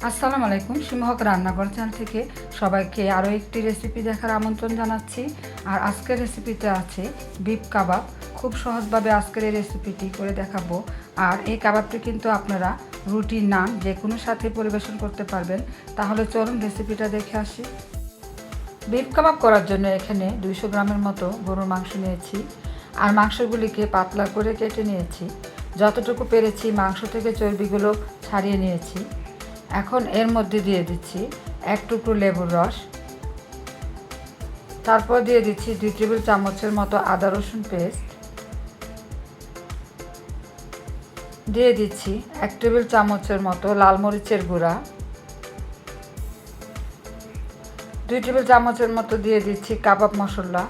আসসালামু আলাইকুম। সিমহক রান্নাঘর চ্যানেল থেকে সবাইকে আরও একটি রেসিপি দেখার আমন্ত্রণ জানাচ্ছি। আর আজকের রেসিপিতে আছে বিফ কাবাব। খুব সহজভাবে আজকের এই রেসিপিটি করে দেখাবো। আর এই কাবাবটি কিন্তু আপনারা রুটি, নান যে কোনো সাথে পরিবেশন করতে পারবেন। তাহলে চলুন রেসিপিটা দেখে আসি। বিফ কাবাব করার জন্য এখানে 200 গ্রামের মতো গরুর মাংস নিয়েছি। আর মাংসগুলিকে পাতলা করে কেটে নিয়েছি। যতটুকু পেরেছি মাংস থেকে চর্বিগুলো ছাড়িয়ে নিয়েছি। এখন এর মধ্যে দিয়ে দিচ্ছি 1 টুকরো লেবুর রস, তারপর দিয়ে দিচ্ছি 2 টেবিল চামচের মতো আদা রসুন পেস্ট, দিয়ে দিচ্ছি 1 টেবিল চামচের মতো লাল মরিচের গুঁড়া, 2 টেবিল চামচের মতো দিয়ে দিচ্ছি কাবাব মশলা।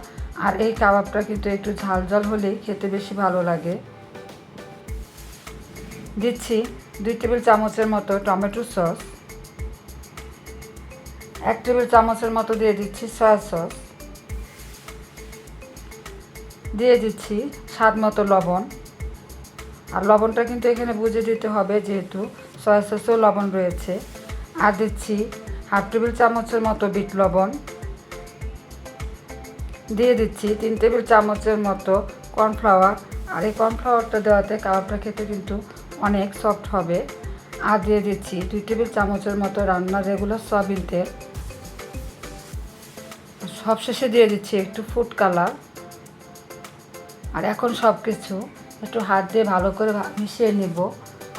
আর এই কাবাবটা কিন্তু একটু ঝাল ঝাল হলেই খেতে বেশি ভালো লাগে। দিচ্ছি 2 টেবিল চামচের মতো টমেটো সস, 1 টেবিল চামচের মতো দিয়ে দিচ্ছি সয়া সস, দিয়ে দিচ্ছি স্বাদ মতো লবণ। আর লবণটা কিন্তু এখানে বুঝে দিতে হবে, যেহেতু সয়া সসেও লবণ রয়েছে। আর দিচ্ছি 1/2 টেবিল চামচের মতো বিট লবণ, দিয়ে দিচ্ছি 3 টেবিল চামচের মতো কর্নফ্লাওয়ার। আর এই কর্নফ্লাওয়ারটা দেওয়াতে কাবাবটা খেতে কিন্তু অনেক সফট হবে। আর দিয়ে দিচ্ছি 2 টেবিল চামচের মতো রান্নার রেগুলার সয়াবিন তেল। সবশেষে দিয়ে দিচ্ছি একটু ফুড কালার। আর এখন সব কিছু একটু হাত দিয়ে ভালো করে মিশিয়ে নিব।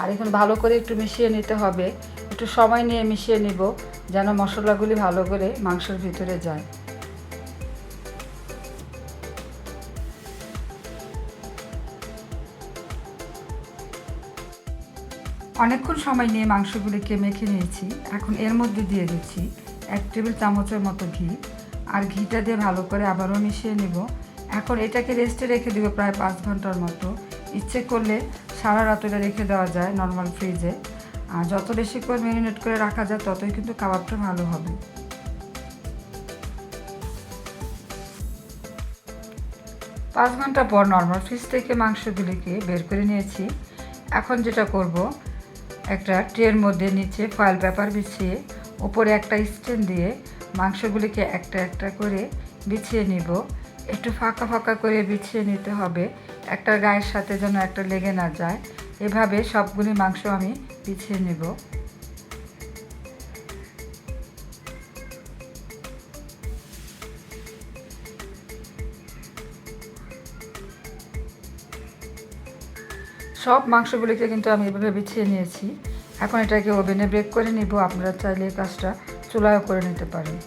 আর এখন ভালো করে একটু মিশিয়ে নিতে হবে, একটু সময় নিয়ে মিশিয়ে নিব যেন মশলাগুলি ভালো করে মাংসের ভিতরে যায়। অনেকক্ষণ সময় নিয়ে মাংসগুলিকে মেখে নিয়েছি। এখন এর মধ্যে দিয়ে দিচ্ছি 1 টেবিল চামচের মতো ঘি। আর ঘিটা দিয়ে ভালো করে আবারও মিশিয়ে নেব। এখন এটাকে রেস্টে রেখে দেবো প্রায় 5 ঘন্টার মতো। ইচ্ছে করলে সারা রাত এটা রেখে দেওয়া যায় নর্মাল ফ্রিজে। আর যত বেশি করে ম্যারিনেট করে রাখা যায় ততই কিন্তু কাবাবটা ভালো হবে। 5 ঘন্টা পর নর্মাল ফ্রিজ থেকে মাংসগুলিকে বের করে নিয়েছি। এখন যেটা করব, একটা ট্রের মধ্যে নিচে ফয়েল পেপার বিছিয়ে উপরে একটা স্ট্যান্ড দিয়ে মাংসগুলিকে একটা একটা করে বিছিয়ে নিব। একটু ফাঁকা ফাঁকা করে বিছিয়ে নিতে হবে, একটা গায়ের সাথে যেন একটা লেগে না যায়। এভাবে সবগুলি মাংস আমি বিছিয়ে নেব। সব মাংসগুলিকে কিন্তু আমি এভাবে বিছিয়ে নিয়েছি। এখন এটাকে ওভেনে বেক করে নিব। আপনারা চাইলে এই কাজটা চুলায়ও করে নিতে পারেন।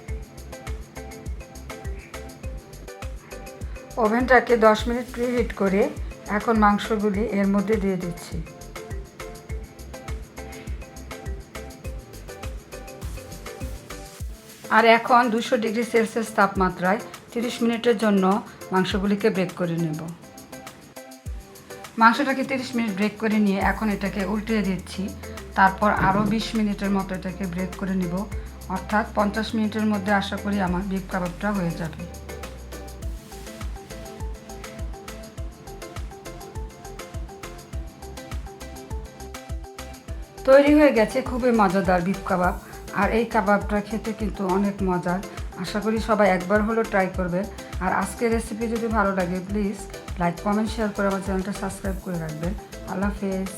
ওভেনটাকে 10 মিনিট প্রিহিট করে এখন মাংসগুলি এর মধ্যে দিয়ে দিচ্ছি। আর এখন 200 ডিগ্রি সেলসিয়াস তাপমাত্রায় 30 মিনিটের জন্য মাংসগুলিকে বেক করে নেব। মাংসটাকে 30 মিনিট ব্রেক করে নিয়ে এখন এটাকে উল্টে দিচ্ছি। তারপর আরও 20 মিনিটের মতো এটাকে ব্রেক করে নিব। অর্থাৎ 50 মিনিটের মধ্যে আশা করি আমার বিফ কাবাবটা হয়ে যাবে। তৈরি হয়ে গেছে খুবই মজাদার বিফ কাবাব। আর এই কাবাবটা খেতে কিন্তু অনেক মজার। আশা করি সবাই একবার হলেও ট্রাই করবেন। আর আজকের রেসিপি যদি ভালো লাগে প্লিজ লাইক, কমেন্ট, শেয়ার করে আমার চ্যানেলটা সাবস্ক্রাইব করে রাখবেন। আল্লাহ হাফেজ।